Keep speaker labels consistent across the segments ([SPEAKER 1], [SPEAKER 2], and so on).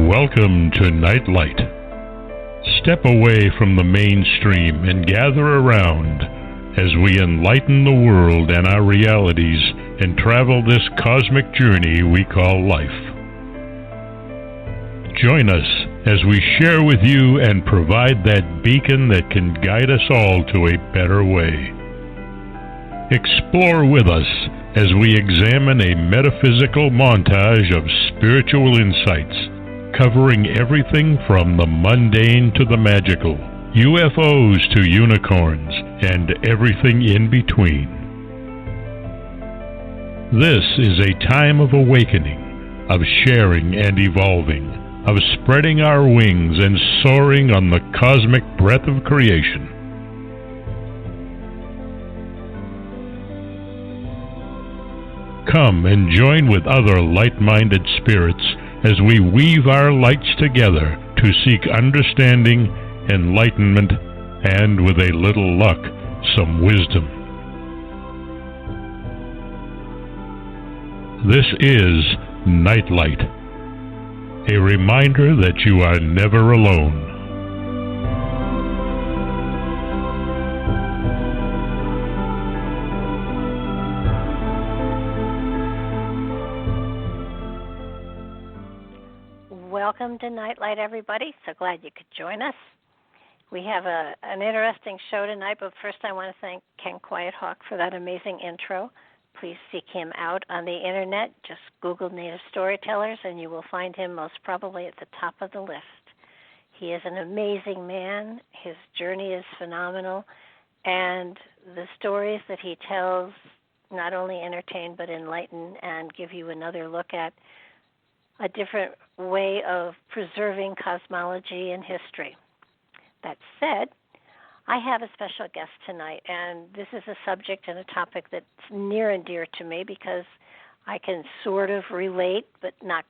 [SPEAKER 1] Welcome to Nightlight. Step away from the mainstream and gather around as we enlighten the world and our realities and travel this cosmic journey we call life. Join us as we share with you and provide that beacon that can guide us all to a better way. Explore with us as we examine a metaphysical montage of spiritual insights, covering everything from the mundane to the magical, UFOs to unicorns, and everything in between. This is a time of awakening, of sharing and evolving, of spreading our wings and soaring on the cosmic breath of creation. Come and join with other light-minded spirits as we weave our lights together to seek understanding, enlightenment, and, with a little luck, some wisdom. This is Nightlight, a reminder that you are never alone.
[SPEAKER 2] Welcome to Nightlight, everybody. So glad you could join us. We have an interesting show tonight, but first I want to thank Ken Quiethawk for that amazing intro. Please seek him out on the internet. Just Google Native Storytellers, and you will find him most probably at the top of the list. He is an amazing man. His journey is phenomenal, and the stories that he tells not only entertain but enlighten and give you another look at a different way of preserving cosmology and history. That said, I have a special guest tonight, and this is a subject and a topic that's near and dear to me because I can sort of relate, but not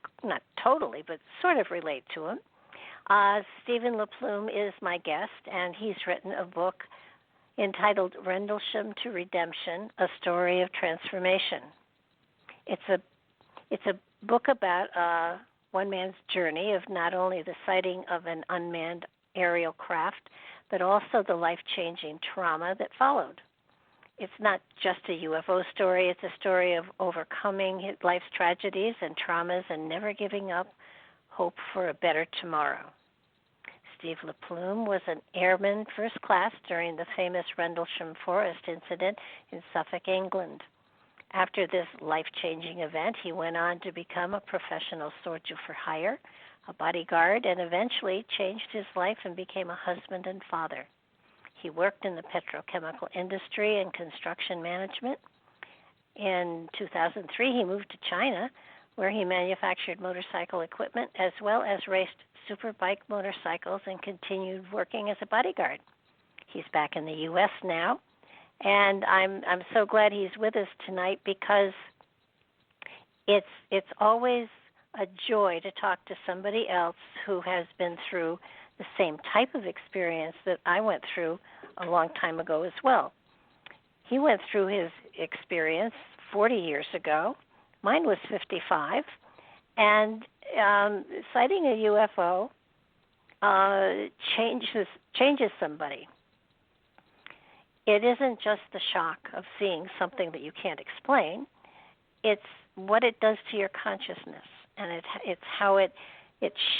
[SPEAKER 2] totally, but sort of relate to him. Stephen LaPlume is my guest, and he's written a book entitled Rendlesham to Redemption, A Story of Transformation. It's a book about one man's journey of not only the sighting of an unmanned aerial craft, but also the life-changing trauma that followed. It's not just a UFO story, it's a story of overcoming life's tragedies and traumas and never giving up hope for a better tomorrow. Steve LaPlume was an airman first class during the famous Rendlesham forest incident in Suffolk, England. After this life-changing event, he went on to become a professional soldier for hire, a bodyguard, and eventually changed his life and became a husband and father. He worked in the petrochemical industry and construction management. In 2003, he moved to China, where he manufactured motorcycle equipment as well as raced superbike motorcycles and continued working as a bodyguard. He's back in the U.S. now. And I'm so glad he's with us tonight because it's always a joy to talk to somebody else who has been through the same type of experience that I went through a long time ago as well. He went through his experience 40 years ago. Mine was 55. And sighting a UFO changes somebody. It isn't just the shock of seeing something that you can't explain. It's what it does to your consciousness, and it's how it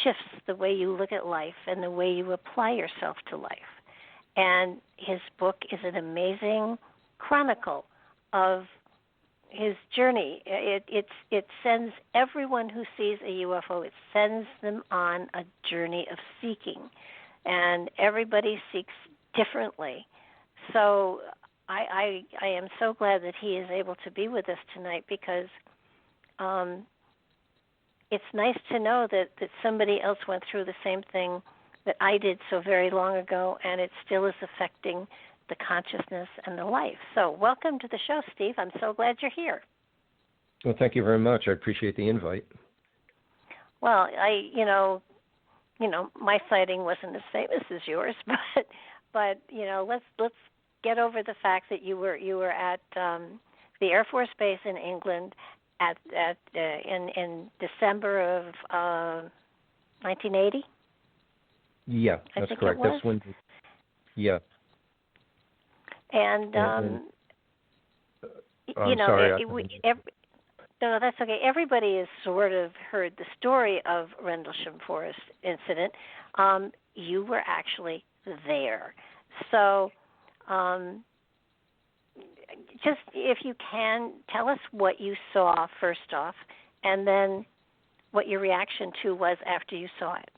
[SPEAKER 2] shifts the way you look at life and the way you apply yourself to life. And his book is an amazing chronicle of his journey. It sends everyone who sees a UFO, it sends them on a journey of seeking, and everybody seeks differently. So I am so glad that he is able to be with us tonight because it's nice to know that somebody else went through the same thing that I did so very long ago, and it still is affecting the consciousness and the life. So welcome to the show, Steve. I'm so glad you're here.
[SPEAKER 3] Well, thank you very much. I appreciate the invite.
[SPEAKER 2] Well, my sighting wasn't as famous as yours, but let's get over the fact that you were at the Air Force Base in England in December of 1980?
[SPEAKER 3] Yeah, that's correct. That's when. Yeah.
[SPEAKER 2] And
[SPEAKER 3] I'm sorry.
[SPEAKER 2] No, that's okay. Everybody has sort of heard the story of Rendlesham Forest incident. You were actually there. So just if you can, tell us what you saw first off, and then what your reaction to was after you saw it.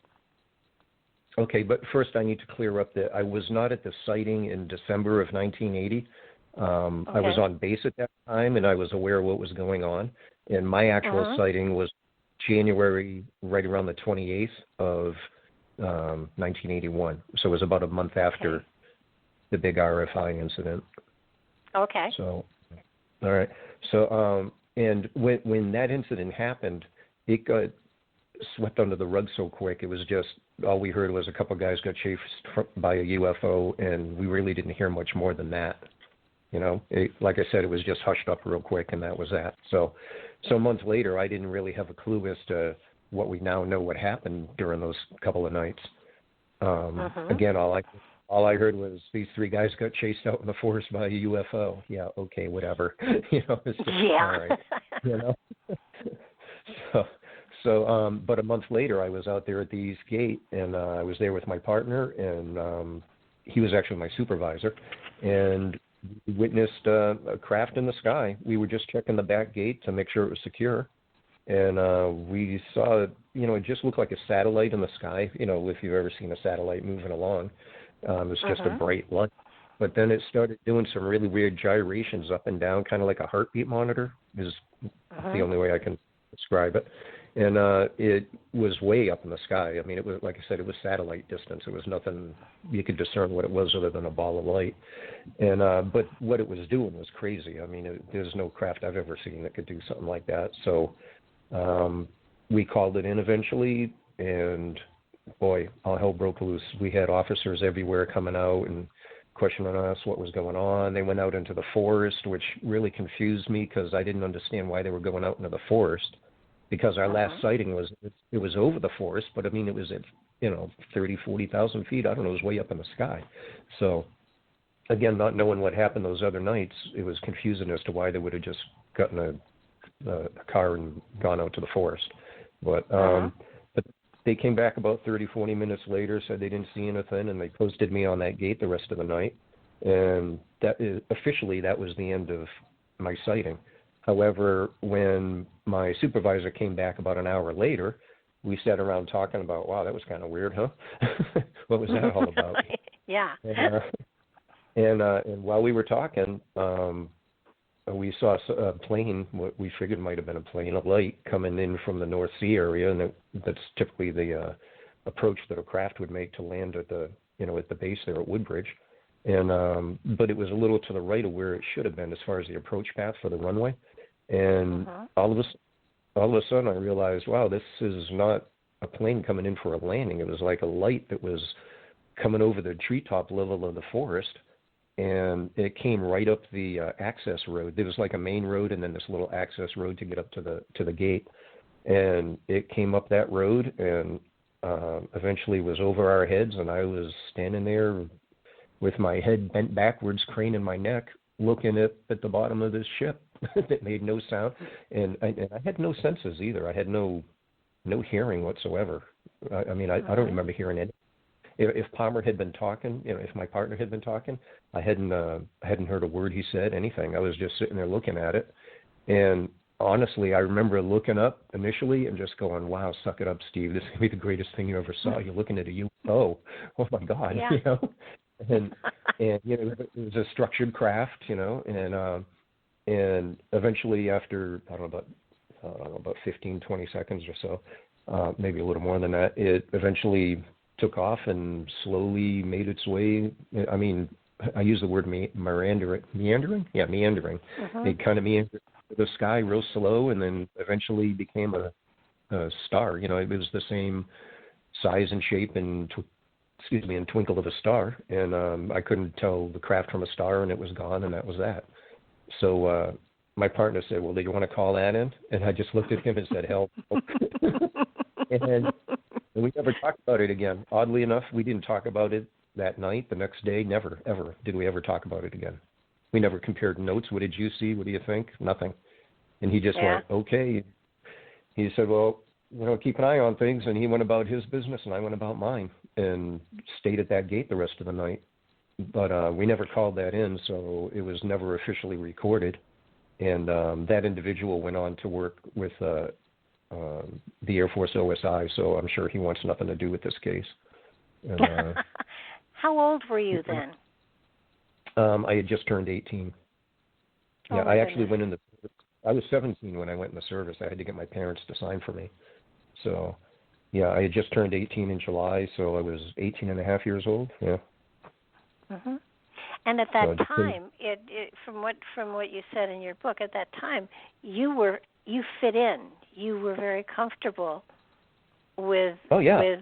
[SPEAKER 3] Okay, but first I need to clear up that I was not at the sighting in December of 1980.
[SPEAKER 2] Okay.
[SPEAKER 3] I was on base at that time, and I was aware of what was going on. And my actual sighting was January, right around the 28th of 1981. So it was about a month after the big RFI incident.
[SPEAKER 2] Okay.
[SPEAKER 3] So, all right. So, and when that incident happened, it got swept under the rug so quick. It was just, all we heard was a couple of guys got chased by a UFO, and we really didn't hear much more than that. You know, like I said, it was just hushed up real quick, and that was that. So a month later, I didn't really have a clue as to what we now know what happened during those couple of nights. Again, all I heard was these three guys got chased out in the forest by a UFO. Yeah, okay, whatever. You know, it's just all right. You know. So, but a month later, I was out there at the East Gate, and I was there with my partner, and he was actually my supervisor, and we witnessed a craft in the sky. We were just checking the back gate to make sure it was secure, and we saw, you know, it just looked like a satellite in the sky. You know, if you've ever seen a satellite moving along, it's just a bright light. But then it started doing some really weird gyrations up and down, kind of like a heartbeat monitor is the only way I can describe it. And it was way up in the sky. I mean, it was, like I said, it was satellite distance. It was nothing you could discern what it was other than a ball of light. And but what it was doing was crazy. I mean, there's no craft I've ever seen that could do something like that. So we called it in eventually, and boy, all hell broke loose. We had officers everywhere coming out and questioning us what was going on. They went out into the forest, which really confused me because I didn't understand why they were going out into the forest. Because our last sighting was, it was over the forest, but I mean, it was at, 30, 40,000 feet. I don't know, it was way up in the sky. So, again, not knowing what happened those other nights, it was confusing as to why they would have just gotten a car and gone out to the forest. But they came back about 30, 40 minutes later, said they didn't see anything, and they posted me on that gate the rest of the night. And officially, that was the end of my sighting. However, when my supervisor came back about an hour later, we sat around talking about, wow, that was kind of weird, huh? What was that all about?
[SPEAKER 2] Yeah.
[SPEAKER 3] And while we were talking, we saw a plane, what we figured might have been a plane of light coming in from the North Sea area, and that's typically the approach that a craft would make to land at the base there at Woodbridge. And but it was a little to the right of where it should have been as far as the approach path for the runway. And all of a sudden I realized, wow, this is not a plane coming in for a landing. It was like a light that was coming over the treetop level of the forest, and it came right up the access road. There was like a main road and then this little access road to get up to the gate. And it came up that road and eventually was over our heads, and I was standing there with my head bent backwards, craning my neck, looking at the bottom of this ship that made no sound. And I had no senses either. I had no hearing whatsoever. I mean, I don't remember hearing it. If Palmer had been talking, if my partner had been talking, I hadn't heard a word he said, anything. I was just sitting there looking at it. And honestly, I remember looking up initially and just going, wow, suck it up, Steve. This is going to be the greatest thing you ever saw. You're looking at a UFO. Oh, my God,
[SPEAKER 2] Yeah.
[SPEAKER 3] And it was a structured craft, and eventually after, I don't know, about 15, 20 seconds or so, maybe a little more than that, it eventually took off and slowly made its way. I mean, I use the word meandering? Yeah, meandering. It kind of meandered the sky real slow, and then eventually became a star. It was the same size and shape and twinkle of a star, and I couldn't tell the craft from a star, and it was gone, and that was that. So my partner said, well, do you want to call that in? And I just looked at him and said, hell no. And And we never talked about it again. Oddly enough, we didn't talk about it that night. The next day, never, ever did we ever talk about it again. We never compared notes. What did you see? What do you think? Nothing. And he just went, okay. He said, well, keep an eye on things. And he went about his business, and I went about mine, and stayed at that gate the rest of the night. But we never called that in, so it was never officially recorded. And that individual went on to work with the Air Force OSI, so I'm sure he wants nothing to do with this case. And,
[SPEAKER 2] how old were you then?
[SPEAKER 3] I had just turned 18. Yeah, I actually went in I was 17 when I went in the service. I had to get my parents to sign for me. So, yeah, I had just turned 18 in July, so I was 18 and a half years old, yeah.
[SPEAKER 2] Mm-hmm. And at that time, from what you said in your book, at that time, you fit in. You were very comfortable with with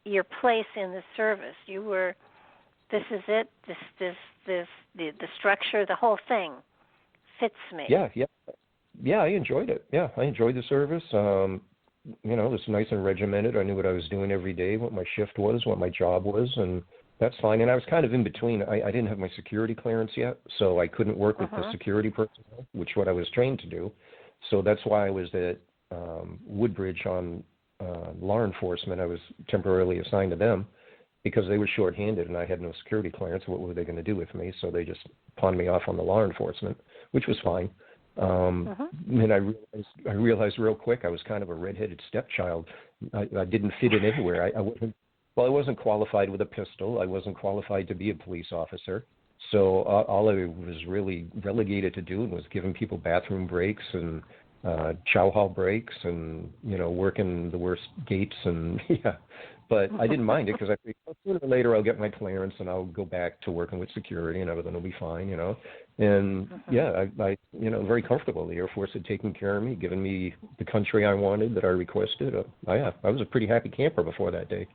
[SPEAKER 2] your place in the service. You were, this is it. The structure, the whole thing fits me.
[SPEAKER 3] Yeah. I enjoyed it. Yeah, I enjoyed the service. It was nice and regimented. I knew what I was doing every day, what my shift was, what my job was, and that's fine. And I was kind of in between. I didn't have my security clearance yet, so I couldn't work with the security personnel, which what I was trained to do. So that's why I was at Woodbridge on law enforcement. I was temporarily assigned to them because they were shorthanded and I had no security clearance. What were they going to do with me? So they just pawned me off on the law enforcement, which was fine. And I realized real quick I was kind of a redheaded stepchild. I didn't fit in anywhere. I wasn't qualified with a pistol. I wasn't qualified to be a police officer. So all I was really relegated to doing was giving people bathroom breaks and chow hall breaks and, working the worst gates. And, but I didn't mind it because I figured sooner or later I'll get my clearance and I'll go back to working with security and everything will be fine, And, I very comfortable. The Air Force had taken care of me, given me the country I wanted that I requested. I was a pretty happy camper before that day.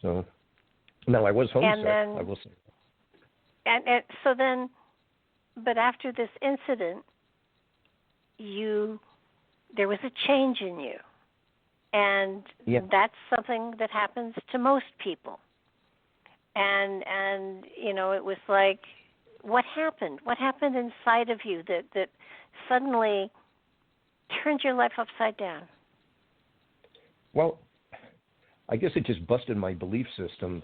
[SPEAKER 3] So, no, I was homesick, I will say.
[SPEAKER 2] And so then, but after this incident, there was a change in you. And that's something that happens to most people. And it was like, what happened? What happened inside of you that suddenly turned your life upside down?
[SPEAKER 3] Well, I guess it just busted my belief system,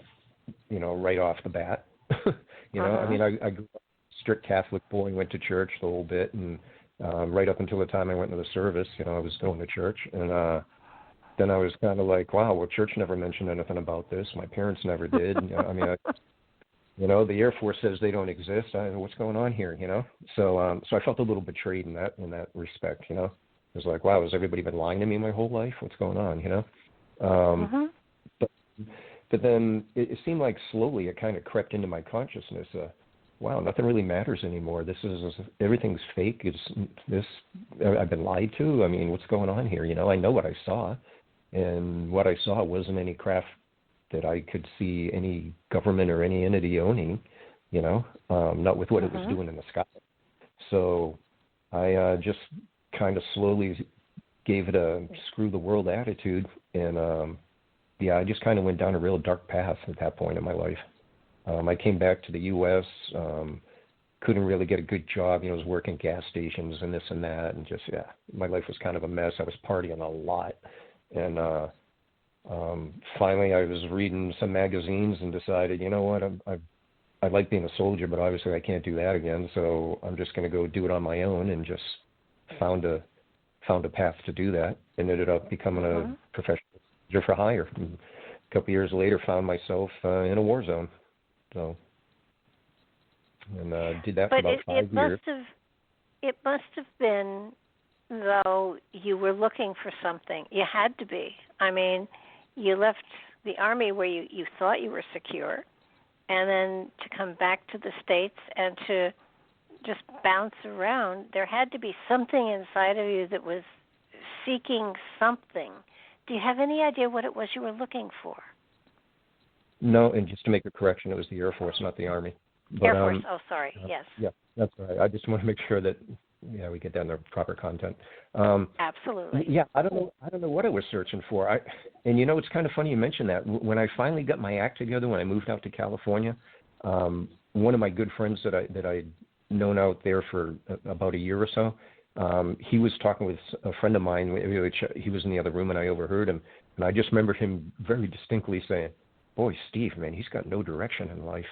[SPEAKER 3] right off the bat. I mean, I grew up a strict Catholic boy, went to church a little bit, and right up until the time I went into the service, I was going to church. And then I was kind of like, wow, well, church never mentioned anything about this. My parents never did. The Air Force says they don't exist. What's going on here, So I felt a little betrayed in that respect, It was like, wow, has everybody been lying to me my whole life? What's going on, But then it seemed like slowly it kind of crept into my consciousness. Wow, nothing really matters anymore. Everything's fake. I've been lied to. I mean, what's going on here? I know what I saw, and what I saw wasn't any craft that I could see any government or any entity owning. Not with what it was doing in the sky. So I just kind of slowly gave it a screw the world attitude, and I just kind of went down a real dark path at that point in my life. I came back to the U.S., couldn't really get a good job. I was working gas stations and this and that, and just, my life was kind of a mess. I was partying a lot. And finally I was reading some magazines and decided, you know what, I like being a soldier, but obviously I can't do that again, so I'm just going to go do it on my own, and just found a path to do that, and ended up becoming a professional soldier for hire. And a couple of years later, found myself in a war zone. So, and did that for about 5 years.
[SPEAKER 2] It must have been, though, you were looking for something. You had to be. I mean, you left the Army where you thought you were secure, and then to come back to the States and to just bounce around, there had to be something inside of you that was seeking something. Do you have any idea what it was you were looking for?
[SPEAKER 3] No, and just to make a correction, it was the Air Force, not the Army.
[SPEAKER 2] But, Air Force, sorry, yes.
[SPEAKER 3] Yeah, that's right. I just want to make sure that we get down to proper content.
[SPEAKER 2] Absolutely.
[SPEAKER 3] Yeah, I don't know what I was searching for. And it's kind of funny you mentioned that. When I finally got my act together, when I moved out to California, one of my good friends that I'd known out there for about a year or so, he was talking with a friend of mine. He was in the other room, and I overheard him. And I just remember him very distinctly saying, "Boy, Steve, man, he's got no direction in life."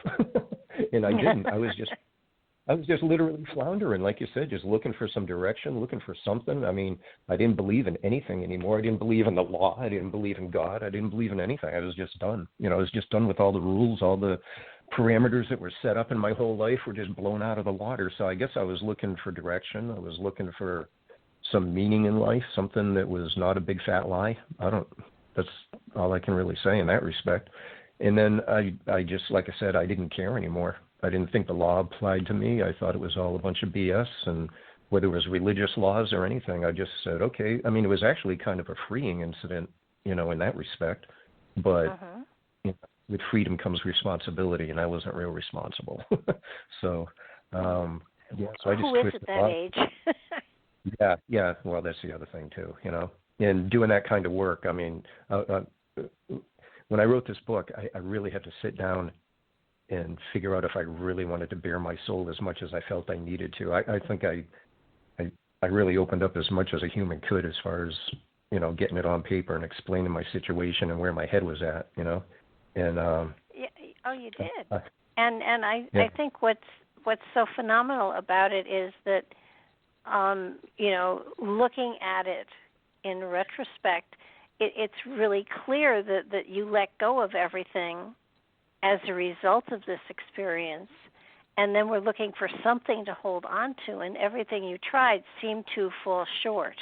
[SPEAKER 3] And I didn't. I was just literally floundering, like you said, just looking for some direction, looking for something. I mean, I didn't believe in anything anymore. I didn't believe in the law. I didn't believe in God. I didn't believe in anything. I was just done. I was just done with all the rules, all the parameters that were set up in my whole life were just blown out of the water. So I guess I was looking for direction. I was looking for some meaning in life, something that was not a big fat lie. That's all I can really say in that respect. And then I just, like I said, I didn't care anymore. I didn't think the law applied to me. I thought it was all a bunch of BS, and whether it was religious laws or anything, I just said, okay. I mean, it was actually kind of a freeing incident, in that respect. But with freedom comes responsibility, and I wasn't real responsible. So, So I just
[SPEAKER 2] who is at that age?
[SPEAKER 3] Yeah. Well, that's the other thing too, And doing that kind of work, I mean, when I wrote this book, I really had to sit down and figure out if I really wanted to bare my soul as much as I felt I needed to. I think I really opened up as much as a human could as far as, getting it on paper and explaining my situation and where my head was at, And
[SPEAKER 2] you did. I think what's so phenomenal about it is that looking at it in retrospect, it's really clear that you let go of everything as a result of this experience, and then we're looking for something to hold on to, and everything you tried seemed to fall short.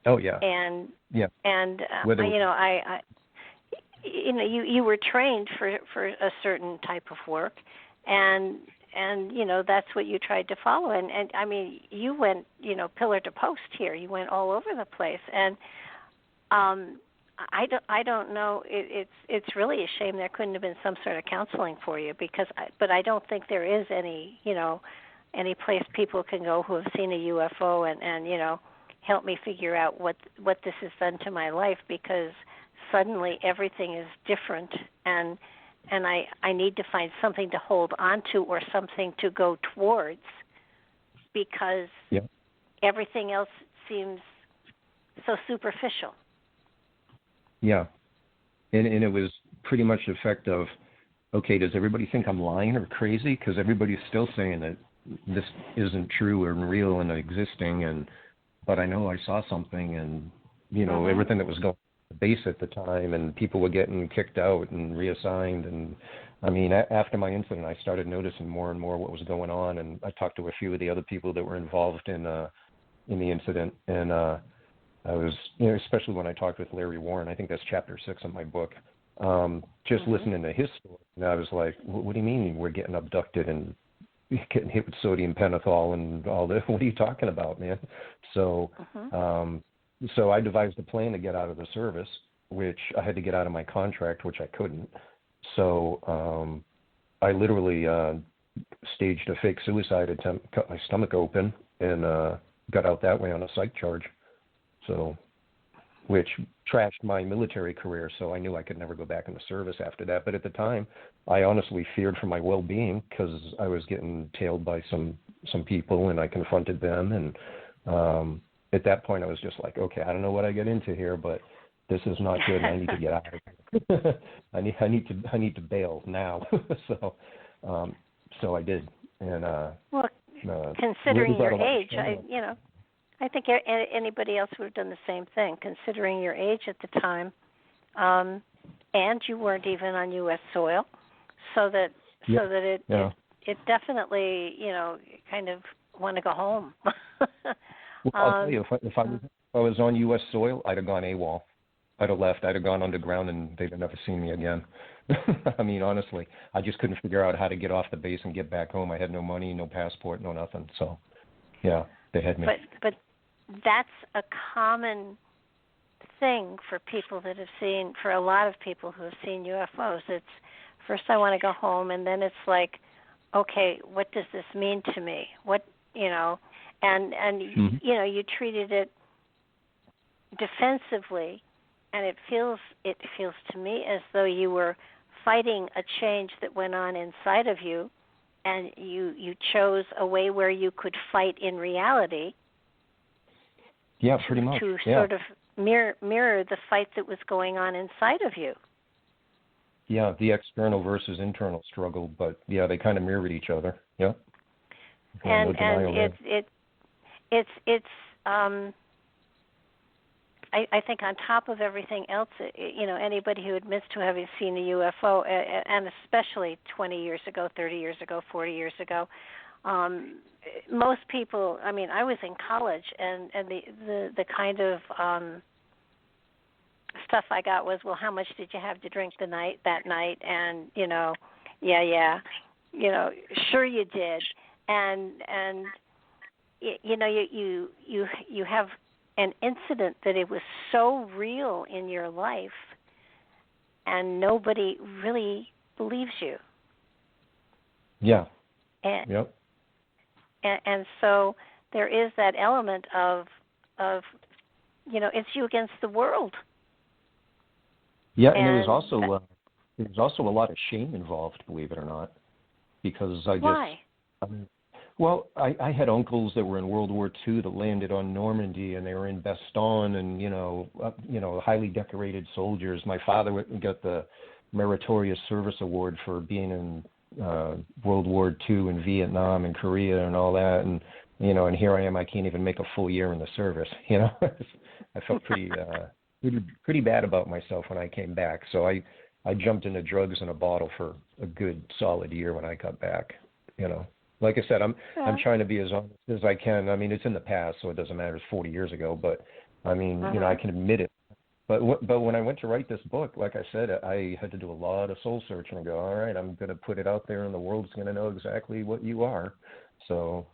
[SPEAKER 3] Oh yeah.
[SPEAKER 2] And
[SPEAKER 3] yeah.
[SPEAKER 2] And you were trained for a certain type of work, and that's what you tried to follow. And I mean, you went pillar to post here. You went all over the place, and I don't know. It's really a shame there couldn't have been some sort of counseling for you, but I don't think there is any any place people can go who have seen a UFO and help me figure out what this has done to my life, because suddenly everything is different, and I need to find something to hold on to or something to go towards, because everything else seems so superficial.
[SPEAKER 3] Yeah, and it was pretty much the effect of, okay, does everybody think I'm lying or crazy? Because everybody's still saying that this isn't true or real and existing, but I know I saw something, and everything that was going on at the base at the time, and people were getting kicked out and reassigned, and I mean, after my incident, I started noticing more and more what was going on, and I talked to a few of the other people that were involved in the incident, and I was, especially when I talked with Larry Warren, I think that's chapter 6 of my book, just listening to his story, and I was like, what do you mean we're getting abducted and getting hit with sodium pentothal and all this? What are you talking about, man? So, so I devised a plan to get out of the service, which I had to get out of my contract, which I couldn't. So I literally staged a fake suicide attempt, cut my stomach open, and got out that way on a psych charge. So, which trashed my military career, so I knew I could never go back in the service after that. But at the time, I honestly feared for my well-being, because I was getting tailed by some people, and I confronted them. And at that point, I was just like, okay, I don't know what I get into here, but this is not good, and I need to get out of here. I need to bail now. So I did. And
[SPEAKER 2] considering your age, I think anybody else would have done the same thing, considering your age at the time, and you weren't even on U.S. soil, so that it definitely kind of want to go home.
[SPEAKER 3] Well, I'll tell you, if I was on U.S. soil, I'd have gone AWOL. I'd have left. I'd have gone underground, and they'd have never seen me again. I mean, honestly, I just couldn't figure out how to get off the base and get back home. I had no money, no passport, no nothing. So, yeah, they had me.
[SPEAKER 2] But that's a common thing for people that have seen, for a lot of people who have seen UFOs. It's first I want to go home, and then it's like, okay, what does this mean to me? What and
[SPEAKER 3] Mm-hmm.
[SPEAKER 2] you treated it defensively, and it feels to me as though you were fighting a change that went on inside of you, and you chose a way where you could fight in reality.
[SPEAKER 3] Yeah, pretty much.
[SPEAKER 2] To sort of mirror the fight that was going on inside of you.
[SPEAKER 3] Yeah, the external versus internal struggle, but yeah, they kind of mirrored each other. Yeah.
[SPEAKER 2] And it's I think on top of everything else, anybody who admits to having seen a UFO, and especially 20 years ago, 30 years ago, 40 years ago, most people. I mean, I was in college, and the kind of stuff I got was, well, how much did you have to drink that night? And sure you did, and you have an incident that it was so real in your life, and nobody really believes you.
[SPEAKER 3] Yeah.
[SPEAKER 2] Yep. And so there is that element of it's you against the world.
[SPEAKER 3] Yeah, and there was also a lot of shame involved, believe it or not, because
[SPEAKER 2] Why?
[SPEAKER 3] Well, I had uncles that were in World War II that landed on Normandy, and they were in Bastogne, and highly decorated soldiers. My father got the Meritorious Service Award for being in World War II and Vietnam and Korea and all that, and here I am. I can't even make a full year in the service. I felt pretty bad about myself when I came back. So I jumped into drugs in a bottle for a good solid year when I got back. Like I said, I'm trying to be as honest as I can. I mean, it's in the past, so it doesn't matter. It's 40 years ago, but I mean, I can admit it. But when I went to write this book, like I said, I had to do a lot of soul searching and go, all right, I'm going to put it out there, and the world's going to know exactly what you are. So,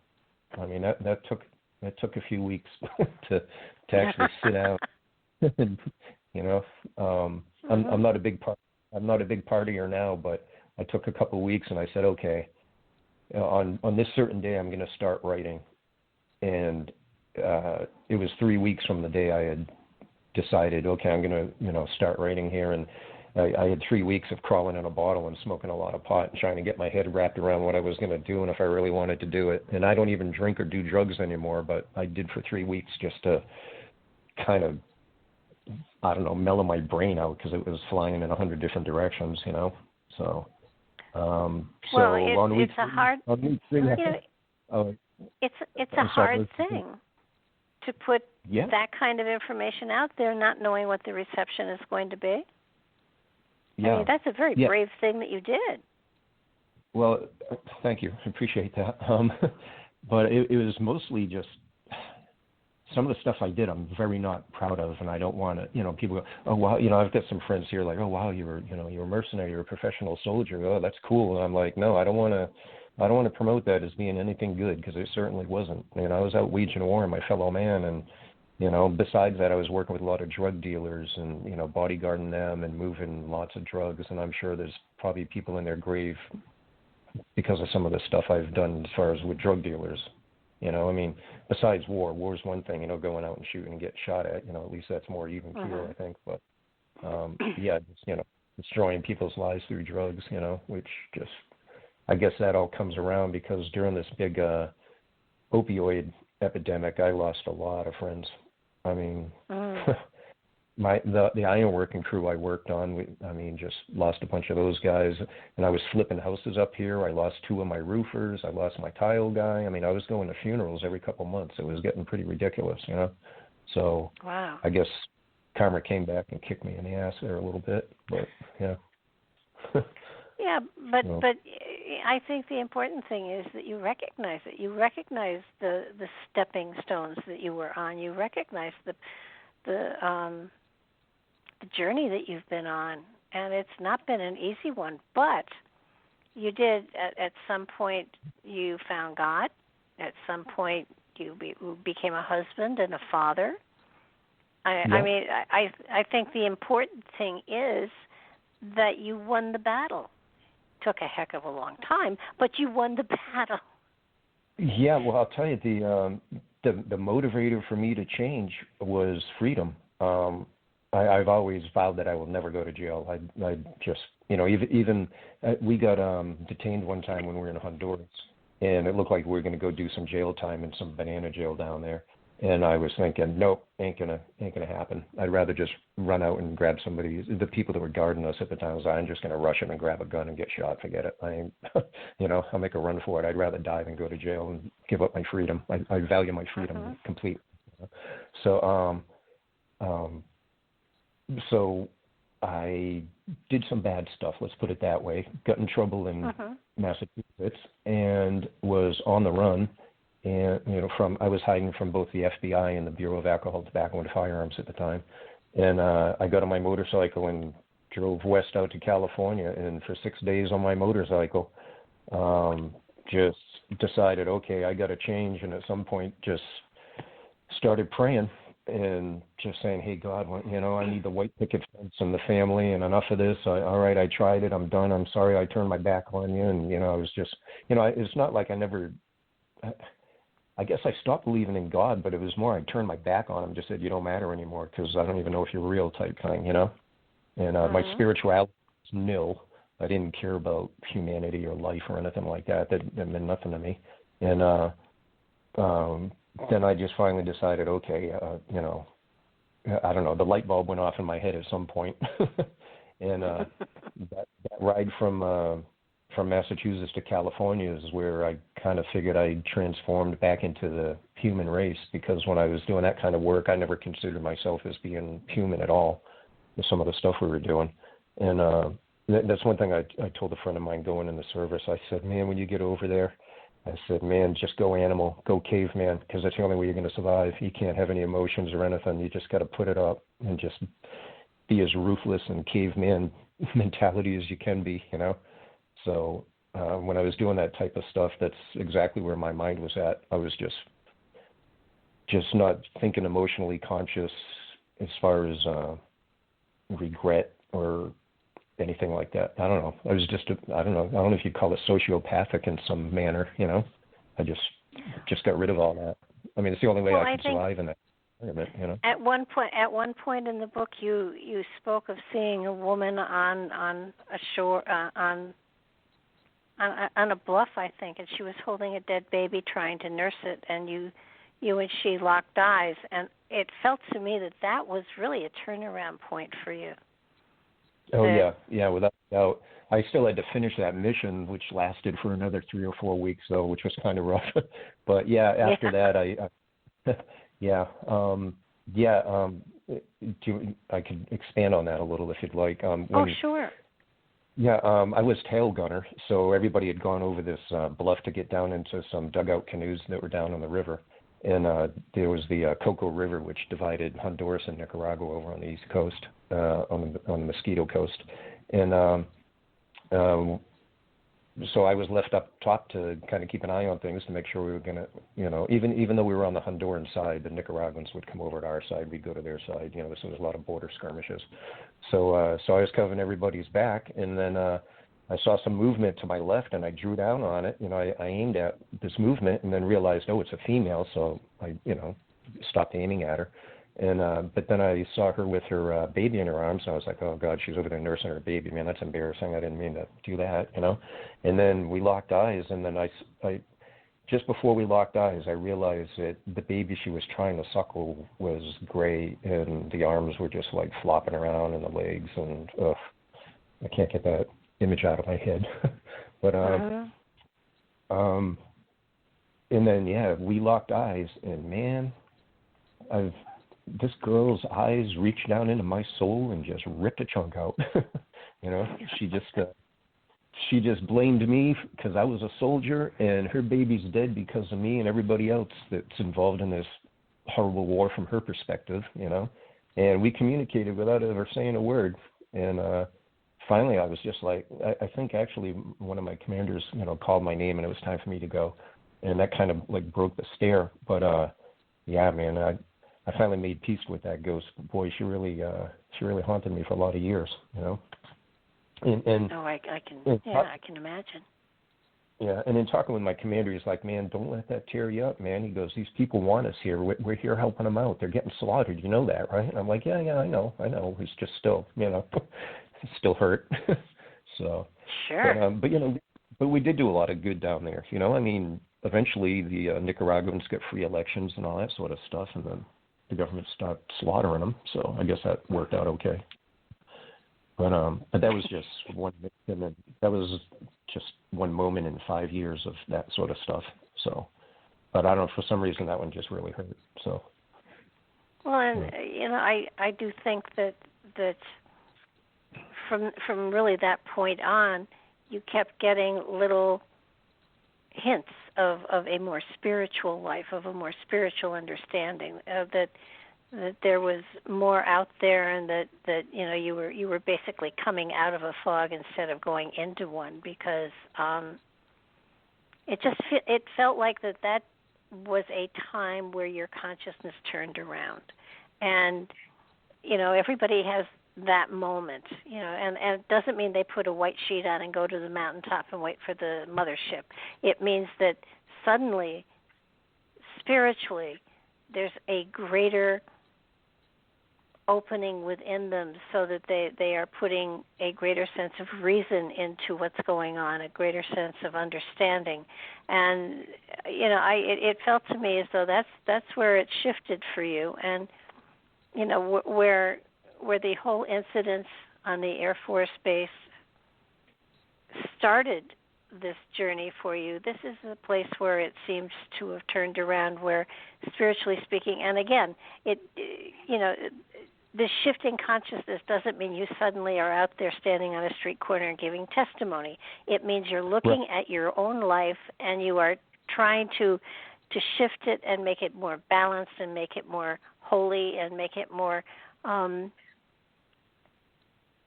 [SPEAKER 3] I mean, that took a few weeks to actually sit down. And, I'm not a big partier now, but I took a couple of weeks and I said, okay, on this certain day I'm going to start writing, and it was 3 weeks from the day I had decided, okay, I'm going to start writing here, and I had 3 weeks of crawling in a bottle and smoking a lot of pot and trying to get my head wrapped around what I was going to do and if I really wanted to do it. And I don't even drink or do drugs anymore, but I did for 3 weeks just to kind of, I don't know, mellow my brain out because it was flying in 100 different directions, So,
[SPEAKER 2] it's a hard. It's a hard thing to put that kind of information out there, not knowing what the reception is going to be.
[SPEAKER 3] Yeah.
[SPEAKER 2] I mean, that's a very brave thing that you did.
[SPEAKER 3] Well, thank you. I appreciate that. But it was mostly just some of the stuff I did I'm very not proud of, and I don't want to, people go, oh, wow, I've got some friends here like, oh, wow, you were a mercenary, you're a professional soldier. Oh, that's cool. And I'm like, no, I don't want to promote that as being anything good, because it certainly wasn't. I was out waging war on my fellow man, and besides that, I was working with a lot of drug dealers and, bodyguarding them and moving lots of drugs, and I'm sure there's probably people in their grave because of some of the stuff I've done as far as with drug dealers. I mean, besides war's one thing, going out and shooting and get shot at, at least that's more even keel, I think. But, destroying people's lives through drugs, which just, I guess that all comes around because during this big opioid epidemic, I lost a lot of friends. I mean, the ironworking crew I worked on, just lost a bunch of those guys. And I was flipping houses up here. I lost 2 of my roofers. I lost my tile guy. I mean, I was going to funerals every couple of months. It was getting pretty ridiculous, So
[SPEAKER 2] wow.
[SPEAKER 3] I guess karma came back and kicked me in the ass there a little bit. But, yeah.
[SPEAKER 2] Yeah, but I think the important thing is that you recognize it. You recognize the stepping stones that you were on. You recognize the journey that you've been on, and it's not been an easy one. But you did at some point. You found God. At some point, you became a husband and a father. I mean, I think the important thing is that you won the battle. Took a heck of a long time, but you won the battle.
[SPEAKER 3] Yeah, well, I'll tell you, the motivator for me to change was freedom. I've always vowed that I will never go to jail. I just, even we got detained one time when we were in Honduras, and it looked like we were going to go do some jail time in some banana jail down there. And I was thinking, nope, ain't gonna happen. I'd rather just run out and grab somebody. The people that were guarding us at the time was, I'm just gonna rush in and grab a gun and get shot. Forget it. I ain't, I'll make a run for it. I'd rather die than go to jail and give up my freedom. I value my freedom completely. So, so I did some bad stuff. Let's put it that way. Got in trouble in Massachusetts and was on the run. And I was hiding from both the FBI and the Bureau of Alcohol, Tobacco, and Firearms at the time. And I got on my motorcycle and drove west out to California. And for 6 days on my motorcycle, just decided, okay, I got to change. And at some point, just started praying and just saying, hey, God, I need the white picket fence and the family, and enough of this. All right, I tried it. I'm done. I'm sorry I turned my back on you. And I was just, it's not like I guess I stopped believing in God, but it was more I turned my back on him, just said, you don't matter anymore because I don't even know if you're real type thing, And my spirituality was nil. I didn't care about humanity or life or anything like that. That meant nothing to me. And then I just finally decided, okay, I don't know, the light bulb went off in my head at some point. And that ride from Massachusetts to California is where I kind of figured I transformed back into the human race, because when I was doing that kind of work, I never considered myself as being human at all with some of the stuff we were doing. And that's one thing I told a friend of mine going in the service. I said, man, when you get over there, I said, man, just go animal, go caveman, because that's the only way you're going to survive. You can't have any emotions or anything. You just got to put it up and just be as ruthless and caveman mentality as you can be, So when I was doing that type of stuff, that's exactly where my mind was at. I was just not thinking emotionally conscious as far as regret or anything like that. I don't know. I was just, I don't know if you'd call it sociopathic in some manner, I just got rid of all that. I mean, it's the only way I could survive in that environment,
[SPEAKER 2] At one point in the book, you spoke of seeing a woman on a shore, on a bluff, I think, and she was holding a dead baby trying to nurse it, and you and she locked eyes, and it felt to me that was really a turnaround point for you.
[SPEAKER 3] Oh, yeah, without doubt. I still had to finish that mission, which lasted for another 3 or 4 weeks, though, which was kind of rough. But, after that, I could expand on that a little if you'd like.
[SPEAKER 2] Sure.
[SPEAKER 3] Yeah, I was tail gunner, so everybody had gone over this bluff to get down into some dugout canoes that were down on the river. And there was the Coco River, which divided Honduras and Nicaragua over on the east coast, on the Mosquito Coast. And so I was left up top to kind of keep an eye on things to make sure we were going to, even though we were on the Honduran side, the Nicaraguans would come over to our side, we'd go to their side. So there was a lot of border skirmishes. So I was covering everybody's back, and then I saw some movement to my left, and I drew down on it. I aimed at this movement, and then realized, it's a female, so I, stopped aiming at her. And but then I saw her with her baby in her arms, and I was like, oh, God, she's over there nursing her baby. Man, that's embarrassing. I didn't mean to do that, And then we locked eyes, and then I just before we locked eyes, I realized that the baby she was trying to suckle was gray, and the arms were just, like, flopping around, and the legs, and I can't get that image out of my head. But and then we locked eyes, and man, this girl's eyes reached down into my soul and just ripped a chunk out. She just blamed me because I was a soldier, and her baby's dead because of me and everybody else that's involved in this horrible war from her perspective, And we communicated without ever saying a word. And finally, I was just like, I think actually one of my commanders, called my name, and it was time for me to go. And that kind of like broke the stare. But man, I finally made peace with that ghost. Boy, she really haunted me for a lot of years, And
[SPEAKER 2] I can imagine.
[SPEAKER 3] Yeah, and in talking with my commander, he's like, man, don't let that tear you up, man. He goes, these people want us here. We're here helping them out. They're getting slaughtered. You know that, right? And I'm like, yeah, I know. It's just still, still hurt. So,
[SPEAKER 2] Sure.
[SPEAKER 3] but we did do a lot of good down there. I mean, eventually the Nicaraguans get free elections and all that sort of stuff, and then the government stopped slaughtering them. So I guess that worked out okay. But that was just one victim, and that was just one moment in 5 years of that sort of stuff. So, but I don't know, for some reason that one just really hurt. So.
[SPEAKER 2] Well, and I do think that from really that point on, you kept getting little hints of a more spiritual life, of a more spiritual understanding, that there was more out there, and that you were basically coming out of a fog instead of going into one, because it felt like that was a time where your consciousness turned around, and everybody has that moment, and it doesn't mean they put a white sheet on and go to the mountaintop and wait for the mothership. It means that suddenly, spiritually, there's a greater opening within them, so that they are putting a greater sense of reason into what's going on, a greater sense of understanding. And it felt to me as though that's where it shifted for you, and where the whole incidents on the Air Force Base started this journey for you. This is a place where it seems to have turned around, where, spiritually speaking, and again, this shifting consciousness doesn't mean you suddenly are out there standing on a street corner and giving testimony. It means you're looking at your own life, and you are trying to shift it and make it more balanced, and make it more holy, and make it more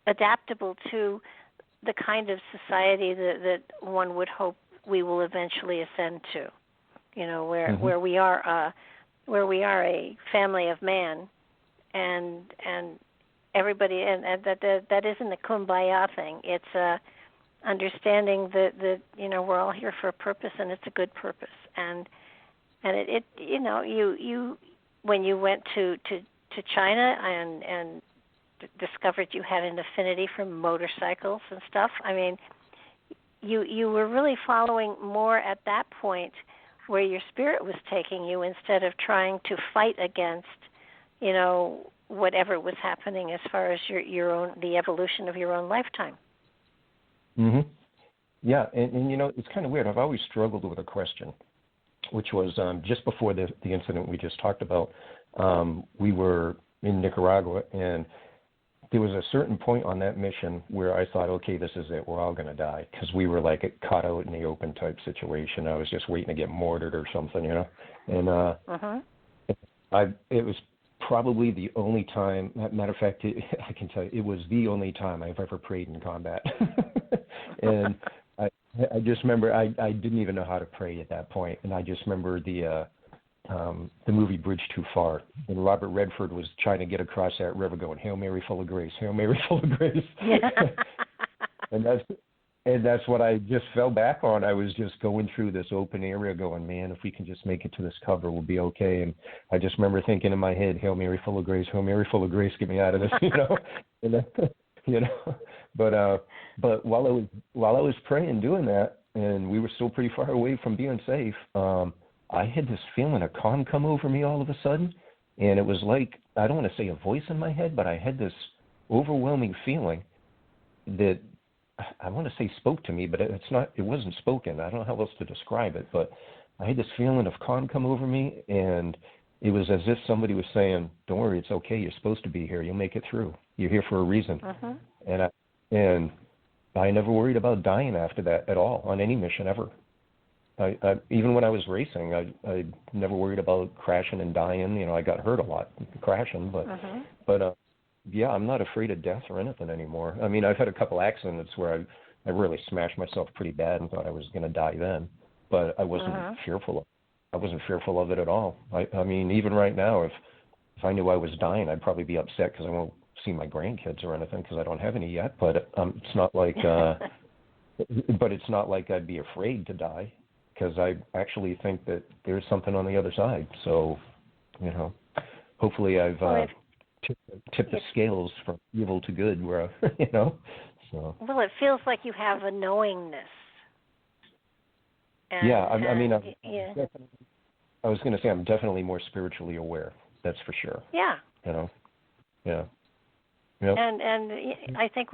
[SPEAKER 2] adaptable to the kind of society that one would hope we will eventually ascend to. Where we are a family of man, and everybody, and that isn't a kumbaya thing. It's understanding that we're all here for a purpose, and it's a good purpose. And it you when you went to China and discovered you had an affinity for motorcycles and stuff. I mean, you were really following more at that point where your spirit was taking you, instead of trying to fight against whatever was happening as far as the evolution of your own lifetime.
[SPEAKER 3] Mhm. Yeah, and it's kind of weird. I've always struggled with a question, which was just before the incident we just talked about. We were in Nicaragua, and there was a certain point on that mission where I thought, okay, this is it. We're all going to die, because we were like caught out in the open type situation. I was just waiting to get mortared or something, And it was probably the only time. Matter of fact, I can tell you, it was the only time I've ever prayed in combat. And I just remember I didn't even know how to pray at that point, and I just remember the movie Bridge Too Far, and Robert Redford was trying to get across that river going, Hail Mary, full of grace, Hail Mary, full of grace.
[SPEAKER 2] Yeah.
[SPEAKER 3] and that's what I just fell back on. I was just going through this open area going, man, if we can just make it to this cover, we'll be okay. And I just remember thinking in my head, Hail Mary, full of grace, Hail Mary, full of grace, get me out of this, And then, but while I was praying, doing that, and we were still pretty far away from being safe, I had this feeling of calm come over me all of a sudden, and it was like, I don't want to say a voice in my head, but I had this overwhelming feeling that I want to say spoke to me, but it wasn't spoken. I don't know how else to describe it, but I had this feeling of calm come over me, and it was as if somebody was saying, don't worry, it's okay, you're supposed to be here, you'll make it through. You're here for a reason. And I never worried about dying after that at all on any mission ever. I even when I was racing, I never worried about crashing and dying. I got hurt a lot crashing, but yeah, I'm not afraid of death or anything anymore. I mean, I've had a couple accidents where I really smashed myself pretty bad and thought I was going to die then, but I wasn't fearful. I wasn't fearful of it at all. I mean, even right now, if I knew I was dying, I'd probably be upset because I won't see my grandkids or anything because I don't have any yet. But it's not like but it's not like I'd be afraid to die, because I actually think that there's something on the other side. So, hopefully I've tipped the scales from evil to good, where So.
[SPEAKER 2] Well, it feels like you have a knowingness. And,
[SPEAKER 3] yeah, I was going to say I'm definitely more spiritually aware. That's for sure.
[SPEAKER 2] Yeah.
[SPEAKER 3] Yeah. Yep.
[SPEAKER 2] And I think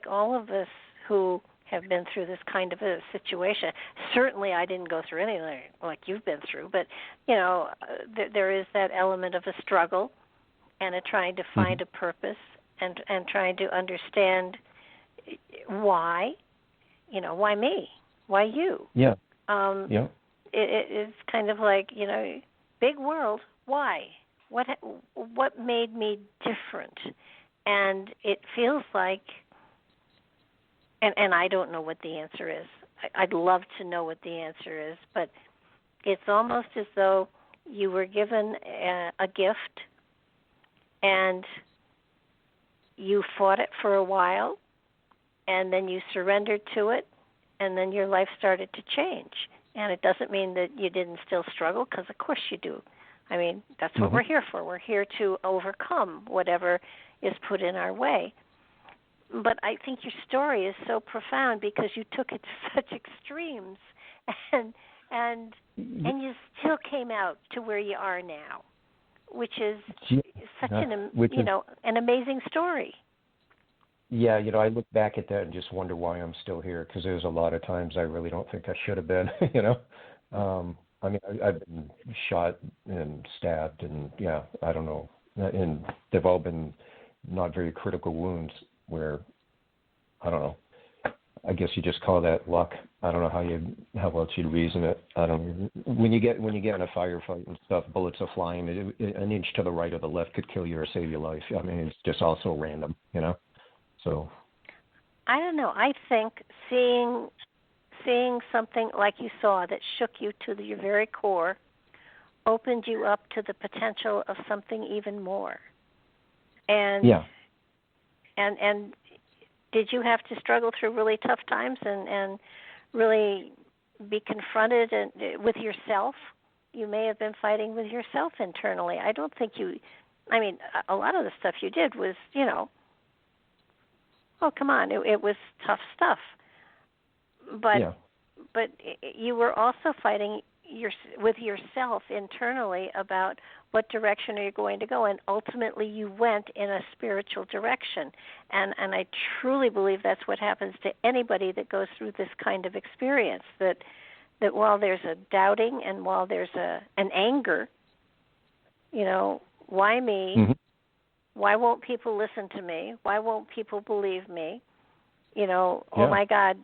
[SPEAKER 2] all of us who have been through this kind of a situation. Certainly, I didn't go through anything like you've been through, but there is that element of a struggle and a trying to find a purpose and trying to understand why. Why me? Why you?
[SPEAKER 3] Yeah.
[SPEAKER 2] It's kind of like big world. Why? What made me different? And it feels like, and I don't know what the answer is. I'd love to know what the answer is, but it's almost as though you were given a gift and you fought it for a while, and then you surrendered to it, and then your life started to change. And it doesn't mean that you didn't still struggle, because of course you do. I mean, that's what we're here for. We're here to overcome whatever is put in our way. But I think your story is so profound because you took it to such extremes, and you still came out to where you are now, which is such an amazing story.
[SPEAKER 3] Yeah, I look back at that and just wonder why I'm still here, because there's a lot of times I really don't think I should have been. I mean, I've been shot and stabbed, and I don't know, and they've all been not very critical wounds. Where I don't know. I guess you just call that luck. I don't know how else you'd reason it. I don't. When you get in a firefight and stuff, bullets are flying. An inch to the right or the left could kill you or save your life. I mean, it's just all so random, So.
[SPEAKER 2] I don't know. I think seeing something like you saw that shook you to your very core opened you up to the potential of something even more. And And did you have to struggle through really tough times and really be confronted with yourself? You may have been fighting with yourself internally. I don't think a lot of the stuff you did was, oh, come on, it was tough stuff. But you were also fighting with yourself internally about what direction are you going to go, and ultimately you went in a spiritual direction. And I truly believe that's what happens to anybody that goes through this kind of experience, that while there's a doubting and while there's an anger, why me?
[SPEAKER 3] Mm-hmm.
[SPEAKER 2] Why won't people listen to me? Why won't people believe me? Oh my God,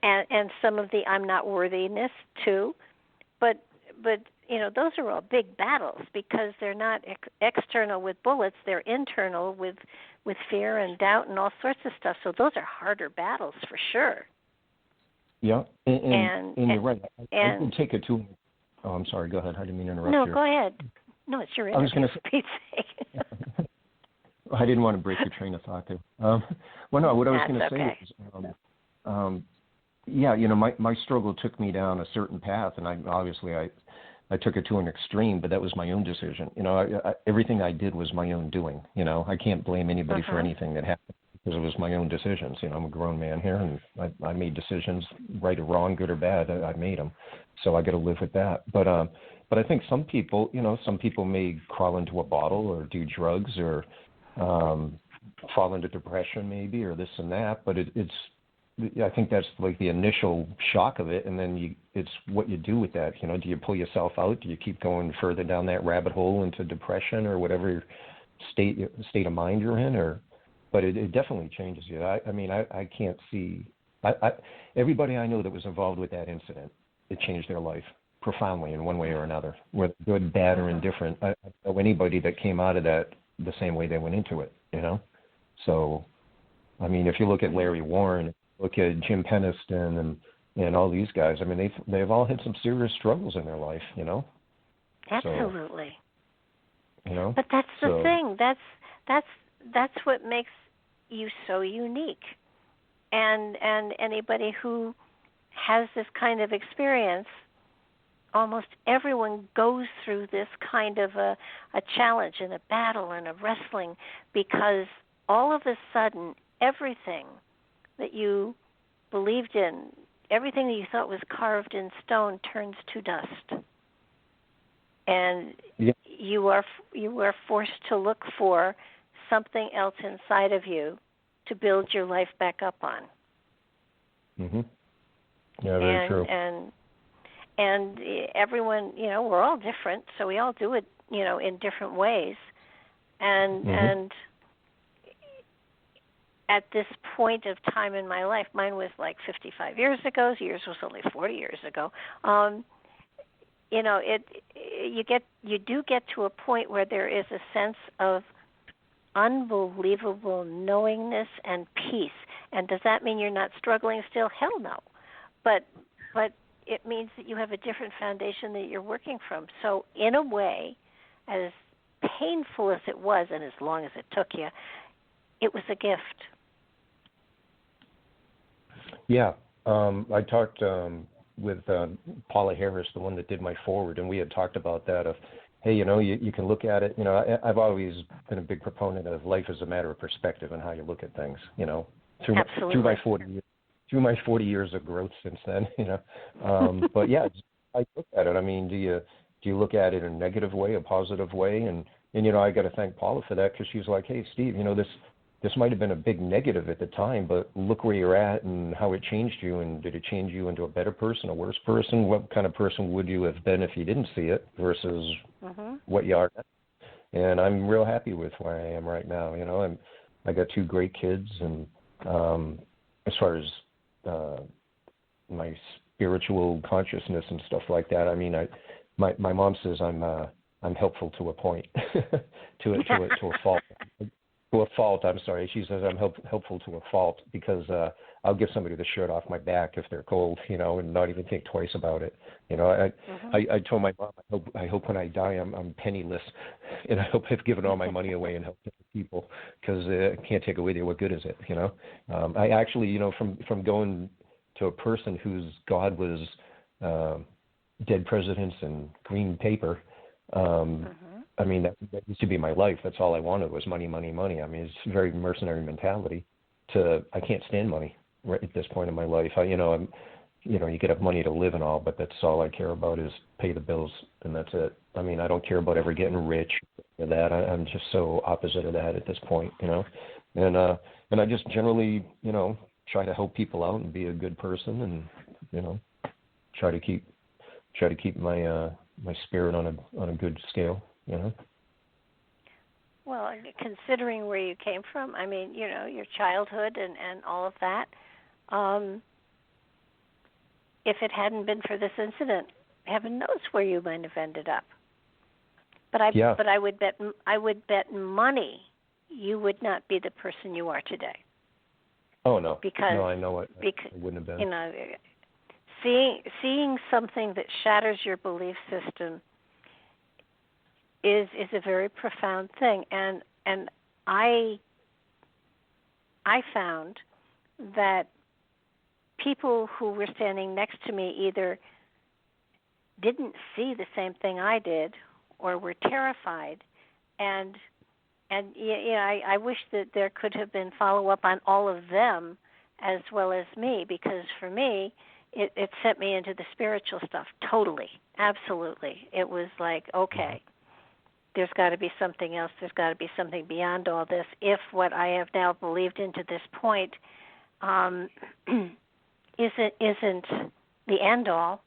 [SPEAKER 2] and some of the I'm not worthiness too, but those are all big battles because they're not external with bullets; they're internal with fear and doubt and all sorts of stuff. So those are harder battles for sure.
[SPEAKER 3] Yeah, and you're right. I can take it to. Oh, I'm sorry. Go ahead. I didn't mean to interrupt you.
[SPEAKER 2] No, go ahead. No, it's your interview.
[SPEAKER 3] I was going to say. I didn't want to break your train of thought there. What I was going to say is, my struggle took me down a certain path, and I took it to an extreme, but that was my own decision. Everything I did was my own doing. I can't blame anybody for anything that happened because it was my own decisions. I'm a grown man here, and I made decisions, right or wrong, good or bad. I made them, so I got to live with that. But I think some people may crawl into a bottle or do drugs or fall into depression maybe or this and that, but I think that's like the initial shock of it, and then it's what you do with that. Do you pull yourself out? Do you keep going further down that rabbit hole into depression or whatever state of mind you're in? But it definitely changes you. I can't see. Everybody I know that was involved with that incident, it changed their life profoundly in one way or another, whether good, bad, or indifferent. I don't know anybody that came out of that the same way they went into it. So, if you look at Larry Warren, look at Jim Peniston and all these guys. They've all had some serious struggles in their life.
[SPEAKER 2] Absolutely.
[SPEAKER 3] So,
[SPEAKER 2] But that's the thing. That's what makes you so unique. and anybody who has this kind of experience, almost everyone goes through this kind of a challenge and a battle and a wrestling, because all of a sudden everything that you believed in, everything that you thought was carved in stone, turns to dust. And you are forced to look for something else inside of you to build your life back up on.
[SPEAKER 3] Mhm. Yeah, very true.
[SPEAKER 2] And everyone, we're all different, so we all do it, in different ways. And at this point of time in my life, mine was like 55 years ago. Yours was only 40 years ago. You do get to a point where there is a sense of unbelievable knowingness and peace. And does that mean you're not struggling still? Hell no. But it means that you have a different foundation that you're working from. So in a way, as painful as it was and as long as it took you, it was a gift.
[SPEAKER 3] Yeah. I talked with Paula Harris, the one that did my forward, and we had talked about that of, hey, you can look at it. I've always been a big proponent of life as a matter of perspective and how you look at things, through my 40 years. Through my 40 years of growth since then, but yeah, I look at it. I mean, do you look at it in a negative way, a positive way? And I got to thank Paula for that, because she's like, hey, Steve, this might have been a big negative at the time, but look where you're at and how it changed you. And did it change you into a better person, a worse person? What kind of person would you have been if you didn't see it versus what you are now? And I'm real happy with where I am right now. I got 2 great kids, and as far as my spiritual consciousness and stuff like that, I mean, my mom says I'm helpful to a point, to a fault. To a fault, I'm sorry. She says I'm helpful to a fault, because I'll give somebody the shirt off my back if they're cold, and not even think twice about it. I told my mom, I hope when I die I'm penniless, and I hope I've given all my money away and helped other people, because I can't take away there. What good is it? I actually, from going to a person whose God was dead presidents and green paper. I mean, that used to be my life. That's all I wanted was money, money, money. I mean, it's a very mercenary mentality. I can't stand money right at this point in my life. You get up money to live and all, but that's all I care about is pay the bills, and that's it. I mean, I don't care about ever getting rich or that. I'm just so opposite of that at this point, And I just generally, try to help people out and be a good person, and try to keep my my spirit on a good scale.
[SPEAKER 2] Well, considering where you came from, I mean, your childhood and all of that, if it hadn't been for this incident, heaven knows where you might have ended up. But I would bet money you would not be the person you are today.
[SPEAKER 3] Oh no!
[SPEAKER 2] Because
[SPEAKER 3] no, I know it. I wouldn't have been.
[SPEAKER 2] Seeing something that shatters your belief system is a very profound thing, and I found that people who were standing next to me either didn't see the same thing I did or were terrified, and I wish that there could have been follow-up on all of them as well as me, because for me, it sent me into the spiritual stuff totally, absolutely. It was like, okay, there's got to be something else. There's got to be something beyond all this. If what I have now believed into this point isn't the end all,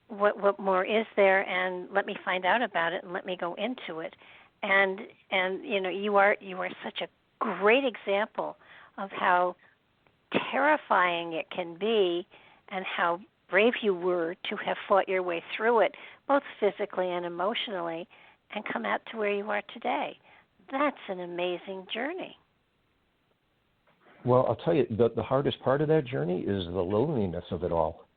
[SPEAKER 2] what more is there? And let me find out about it and let me go into it. And you are such a great example of how terrifying it can be, and how brave you were to have fought your way through it, both physically and emotionally, and come out to where you are today. That's an amazing journey.
[SPEAKER 3] Well, I'll tell you, the hardest part of that journey is the loneliness of it all.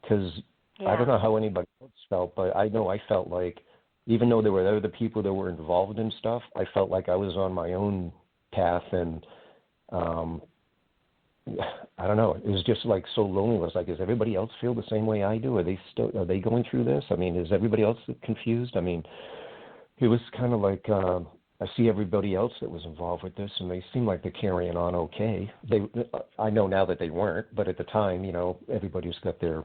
[SPEAKER 3] Because I don't know how anybody else felt, but I know I felt like, even though there were other people that were involved in stuff, I felt like I was on my own path, and I don't know. It was just like so lonely. It was like, does everybody else feel the same way I do? Are they going through this? I mean, is everybody else confused? I mean, it was kind of like I see everybody else that was involved with this, and they seem like they're carrying on okay. I know now that they weren't, but at the time, everybody's got their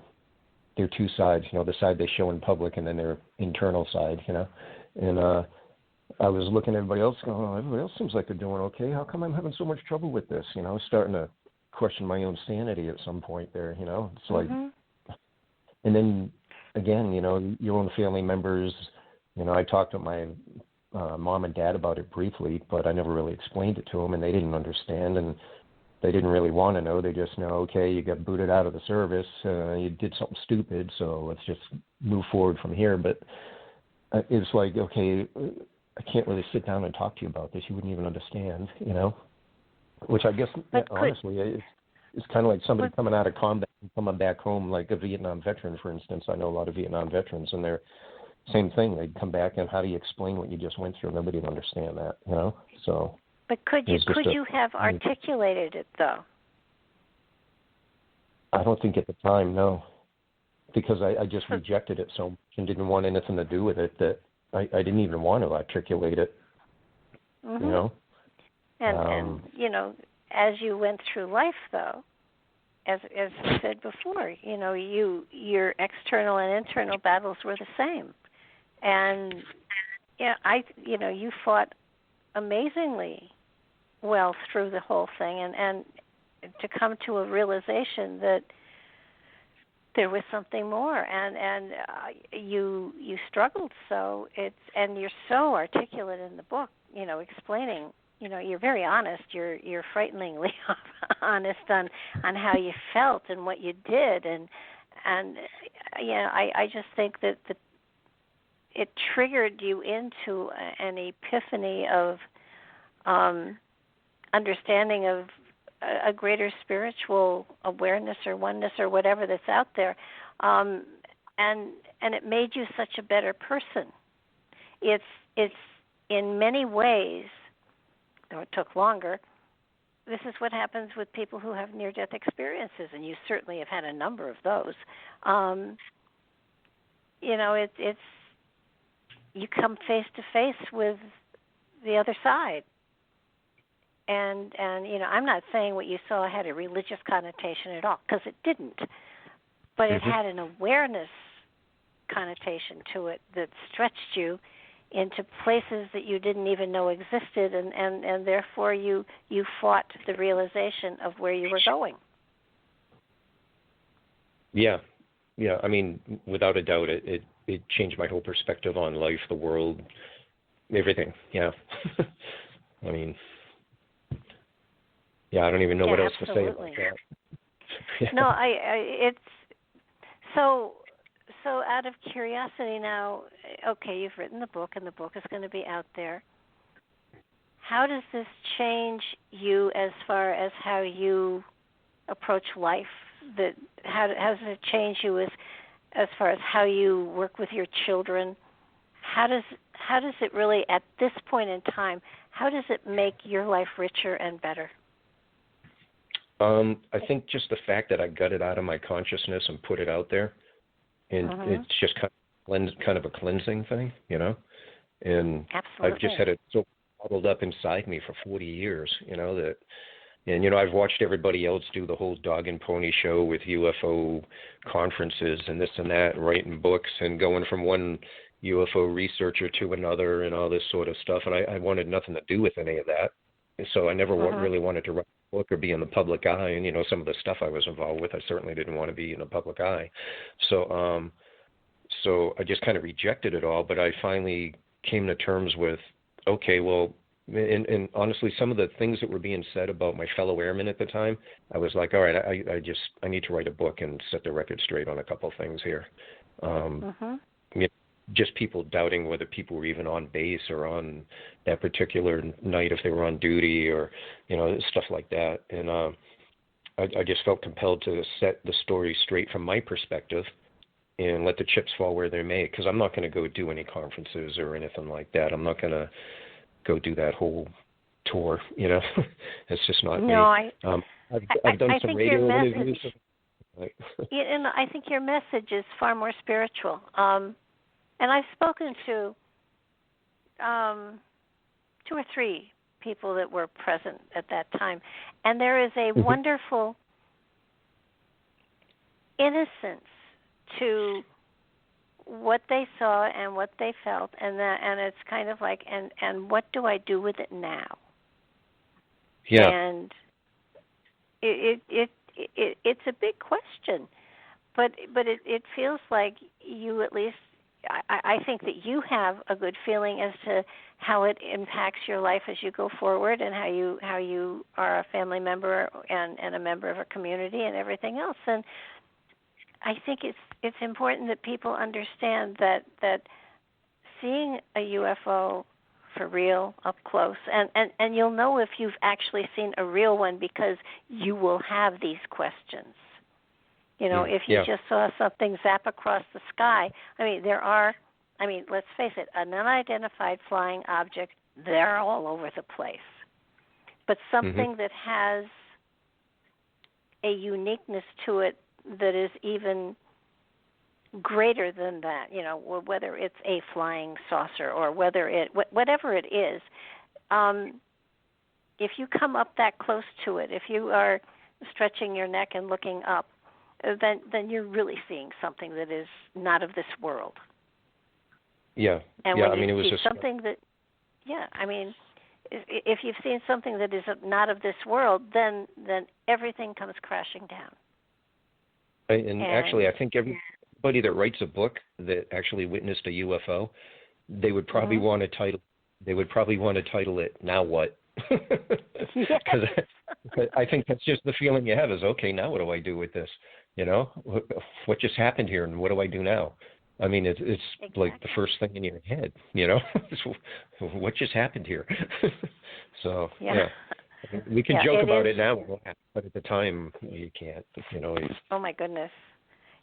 [SPEAKER 3] two sides. The side they show in public, and then their internal side. And I was looking at everybody else, going, "Oh, everybody else seems like they're doing okay. How come I'm having so much trouble with this?" Starting to question my own sanity at some point there. It's like, and then again, your own family members. I talked to my mom and dad about it briefly, but I never really explained it to them, and they didn't understand, and they didn't really want to know. They just know, okay, you got booted out of the service, you did something stupid, so let's just move forward from here. But it's like, okay, I can't really sit down and talk to you about this. You wouldn't even understand, which I guess, honestly, it's kind of like somebody coming out of combat and coming back home, like a Vietnam veteran, for instance. I know a lot of Vietnam veterans, and they're same thing. They'd come back, and how do you explain what you just went through? Nobody would understand that, So.
[SPEAKER 2] But could you have articulated it though?
[SPEAKER 3] I don't think at the time, no, because I just rejected it so much and didn't want anything to do with it that I didn't even want to articulate it. And
[SPEAKER 2] as you went through life though, as I said before, your external and internal battles were the same. And you fought amazingly well through the whole thing, and to come to a realization that there was something more, and you struggled so and you're so articulate in the book, explaining. You're very honest. You're frighteningly honest on how you felt and what you did, and I just think that it triggered you into an epiphany of understanding of a greater spiritual awareness or oneness or whatever that's out there, and it made you such a better person. It's in many ways, though it took longer. This is what happens with people who have near-death experiences, and you certainly have had a number of those. It's you come face to face with the other side. And I'm not saying what you saw had a religious connotation at all, because it didn't. But it had an awareness connotation to it that stretched you into places that you didn't even know existed, and therefore you fought the realization of where you were going.
[SPEAKER 3] Yeah. I mean, without a doubt, it changed my whole perspective on life, the world, everything. Yeah. I mean, I don't even know what else to say about that.
[SPEAKER 2] No, it's so out of curiosity now, okay, you've written the book, and the book is going to be out there. How does this change you as far as how you approach life? How does it change you as far as how you work with your children? How does it really, at this point in time, how does it make your life richer and better?
[SPEAKER 3] I think just the fact that I got it out of my consciousness and put it out there, and it's just kind of a cleansing thing, And
[SPEAKER 2] Absolutely.
[SPEAKER 3] I've just had it so bottled up inside me for 40 years, that. And, I've watched everybody else do the whole dog and pony show with UFO conferences and this and that, and writing books and going from one UFO researcher to another and all this sort of stuff. And I wanted nothing to do with any of that. And so I never really wanted to write a book or be in the public eye. And, some of the stuff I was involved with, I certainly didn't want to be in the public eye. So I just kind of rejected it all. But I finally came to terms with, okay, well, and honestly, some of the things that were being said about my fellow airmen at the time, I was like, all right, I need to write a book and set the record straight on a couple things here. Just people doubting whether people were even on base or on that particular night, if they were on duty or, stuff like that. And I just felt compelled to set the story straight from my perspective and let the chips fall where they may, because I'm not going to go do any conferences or anything like that. I'm not going to go do that whole tour. You know, it's just not me.
[SPEAKER 2] No,
[SPEAKER 3] I've done some radio interviews.
[SPEAKER 2] And I think your message is far more spiritual. And I've spoken to 2 or 3 people that were present at that time, and there is a wonderful innocence to what they saw and what they felt, and it's kind of like, and what do I do with it now?
[SPEAKER 3] Yeah.
[SPEAKER 2] And it's a big question, but it feels like you, at least I think that you have a good feeling as to how it impacts your life as you go forward, and how you are a family member and a member of a community and everything else. And I think it's important that people understand that seeing a UFO for real, up close, and you'll know if you've actually seen a real one, because you will have these questions. You know, if you just saw something zap across the sky, let's face it, an unidentified flying object, they're all over the place. But something that has a uniqueness to it that is even greater than that, you know, whether it's a flying saucer or whatever it is, if you come up that close to it, if you are stretching your neck and looking up, then you're really seeing something that is not of this world.
[SPEAKER 3] Yeah.
[SPEAKER 2] And
[SPEAKER 3] when
[SPEAKER 2] you
[SPEAKER 3] it was
[SPEAKER 2] see something that, if you've seen something that is not of this world, then everything comes crashing down.
[SPEAKER 3] And actually, I think everybody that writes a book that actually witnessed a UFO, they would probably want to title. They would probably want to title it "Now What?" Because I think that's just the feeling you have is, okay, now what do I do with this? You know, what just happened here, and what do I do now? I mean, it's exactly. Like the first thing in your head, you know, what just happened here? So we can joke about it now, but at the time you can't. You know.
[SPEAKER 2] Oh my goodness,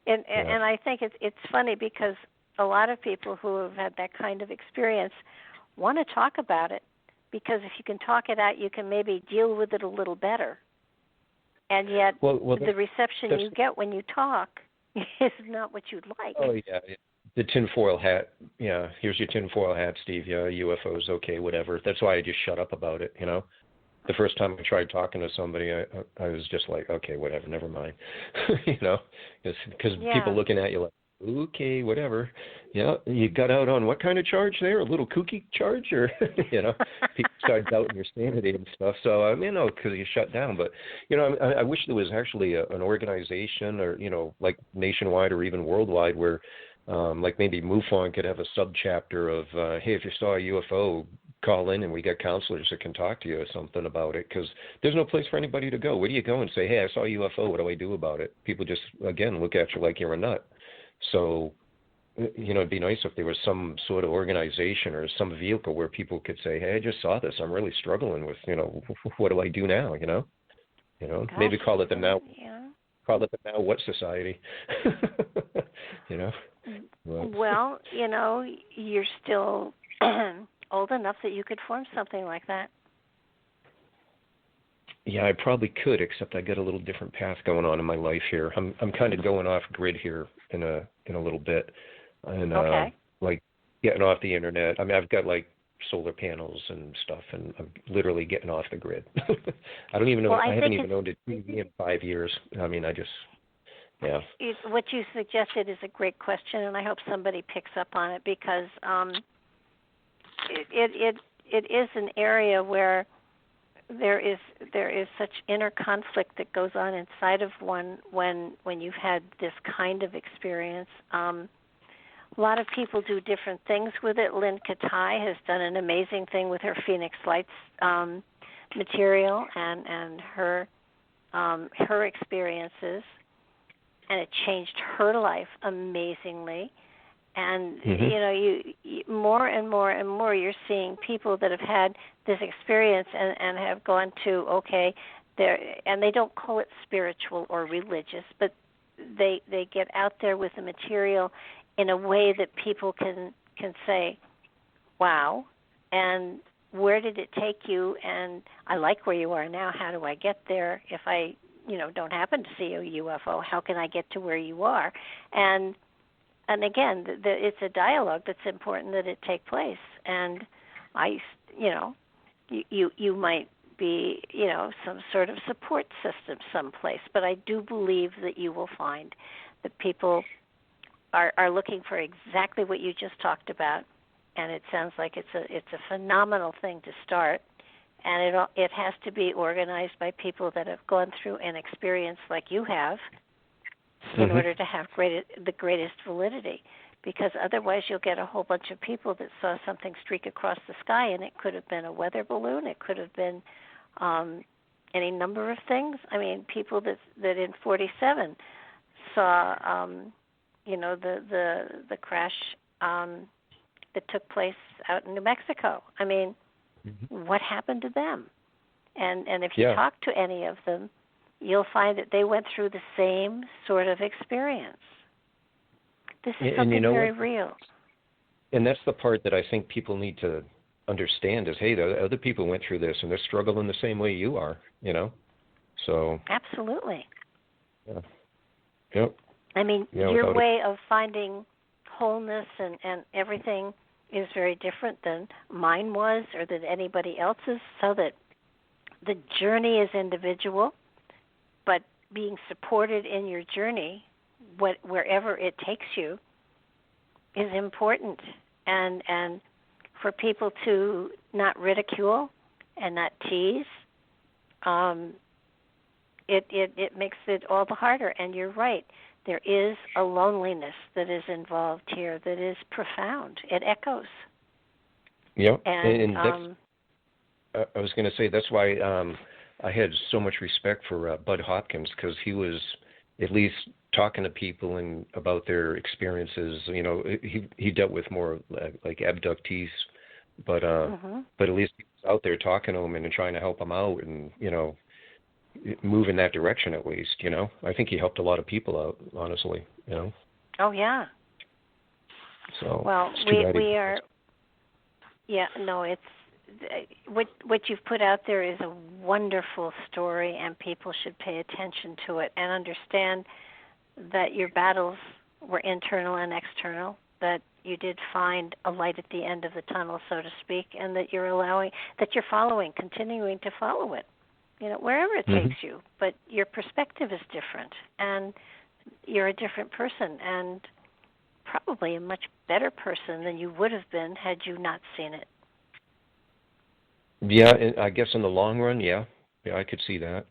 [SPEAKER 2] and I think it's funny because a lot of people who have had that kind of experience want to talk about it, because if you can talk it out, you can maybe deal with it a little better. And yet, the reception you get when you talk is not what you'd like.
[SPEAKER 3] Oh yeah, the tinfoil hat. Yeah, here's your tinfoil hat, Steve. Yeah, UFOs, okay, whatever. That's why I just shut up about it. You know, the first time I tried talking to somebody, I was just like, okay, whatever, never mind. You know, because people looking at you like, okay, whatever. Yeah, you got out on what kind of charge there? A little kooky charge, or you know, people start doubting your sanity and stuff. So I mean, no, because you shut down. But you know, I wish there was actually an organization, or you know, like nationwide or even worldwide, where like maybe MUFON could have a sub-chapter of, hey, if you saw a UFO, call in and we got counselors that can talk to you or something about it, because there's no place for anybody to go. Where do you go and say, hey, I saw a UFO, what do I do about it? People just, again, look at you like you're a nut. So, you know, it'd be nice if there was some sort of organization or some vehicle where people could say, hey, I just saw this. I'm really struggling with, you know, what do I do now, you know? You know,
[SPEAKER 2] Gosh,
[SPEAKER 3] maybe call it the Now What Society, you know?
[SPEAKER 2] Well, you know, you're still old enough that you could form something like that.
[SPEAKER 3] Yeah, I probably could, except I got a little different path going on in my life here. I'm kind of going off grid here in a little bit, and like getting off the internet. I mean, I've got like solar panels and stuff, and I'm literally getting off the grid. I don't even know. I haven't even owned a TV in 5 years. I mean, what
[SPEAKER 2] you suggested is a great question, and I hope somebody picks up on it, because it is an area where there is such inner conflict that goes on inside of one when you've had this kind of experience. A lot of people do different things with it. Lynn Katai has done an amazing thing with her Phoenix Lights material and her experiences, and it changed her life amazingly. And, you know, you more and more and more you're seeing people that have had this experience and have gone to, and they don't call it spiritual or religious, but they get out there with the material in a way that people can say, wow, and where did it take you? And I like where you are now. How do I get there? If I, don't happen to see a UFO, how can I get to where you are? And again, it's a dialogue that's important that it take place. And you might be, some sort of support system someplace, but I do believe that you will find that people are looking for exactly what you just talked about, and it sounds like it's a phenomenal thing to start, and it has to be organized by people that have gone through an experience like you have in order to have the greatest validity, because otherwise you'll get a whole bunch of people that saw something streak across the sky, and it could have been a weather balloon, it could have been any number of things. I mean, people that in 47 saw the crash that took place out in New Mexico. I mean, what happened to them? And if you talk to any of them, you'll find that they went through the same sort of experience. This is something very real.
[SPEAKER 3] And that's the part that I think people need to understand is, hey, the other people went through this and they're struggling the same way you are, So
[SPEAKER 2] absolutely.
[SPEAKER 3] Yeah. Yep.
[SPEAKER 2] I mean, your way of finding wholeness and everything is very different than mine was or than anybody else's, so that the journey is individual, but being supported in your journey, wherever it takes you, is important. And for people to not ridicule and not tease, it makes it all the harder. And you're right. There is a loneliness that is involved here that is profound. It echoes.
[SPEAKER 3] Yep.
[SPEAKER 2] And
[SPEAKER 3] that's, I was going to say that's why I had so much respect for Bud Hopkins, because he was at least talking to people and about their experiences. He dealt with more like abductees, but at least he was out there talking to them and trying to help them out, and move in that direction at least. I think he helped a lot of people out, honestly.
[SPEAKER 2] Oh yeah.
[SPEAKER 3] So
[SPEAKER 2] well, we are. Yeah, no, it's what you've put out there is a wonderful story, and people should pay attention to it and understand that your battles were internal and external, that you did find a light at the end of the tunnel, so to speak, and that you're continuing to follow it, wherever it takes you. But your perspective is different, and you're a different person, and probably a much better person than you would have been had you not seen it.
[SPEAKER 3] Yeah, I guess in the long run, yeah, I could see that.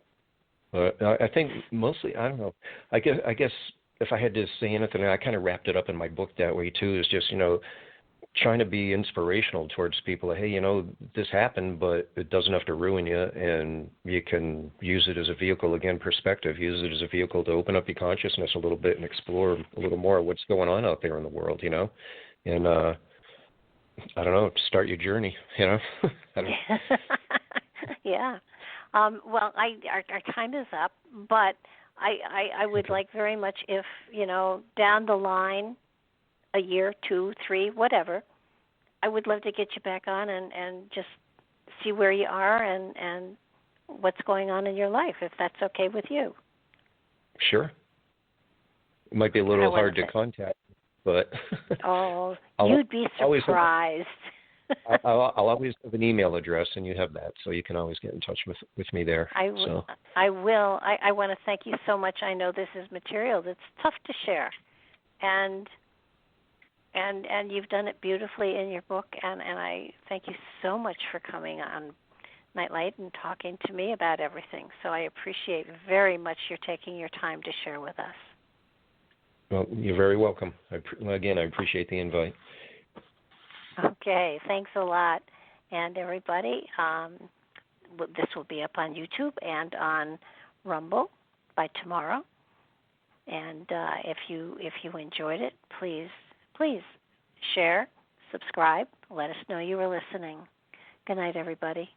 [SPEAKER 3] But I think mostly, I don't know. I guess if I had to say anything, I kind of wrapped it up in my book that way too. Is just trying to be inspirational towards people. Hey, this happened, but it doesn't have to ruin you, and you can use it as a vehicle. Again, perspective. Use it as a vehicle to open up your consciousness a little bit and explore a little more of what's going on out there in the world. And I don't know, start your journey.
[SPEAKER 2] Yeah. Well, our time is up, but I would like very much if, down the line, a year, 2, 3, whatever, I would love to get you back on and just see where you are and what's going on in your life, if that's okay with you.
[SPEAKER 3] Sure. It might be a little hard to contact, but...
[SPEAKER 2] Oh, you'd be surprised.
[SPEAKER 3] I'll always have an email address, and you have that, so you can always get in touch with me there.
[SPEAKER 2] I will. I want to thank you so much. I know this is material that's tough to share, and you've done it beautifully in your book, and I thank you so much for coming on Nightlight and talking to me about everything. So I appreciate very much your taking your time to share with us.
[SPEAKER 3] Well, you're very welcome. Again, I appreciate the invite.
[SPEAKER 2] Okay, thanks a lot. And everybody, this will be up on YouTube and on Rumble by tomorrow. And if you enjoyed it, please share, subscribe, let us know you were listening. Good night, everybody.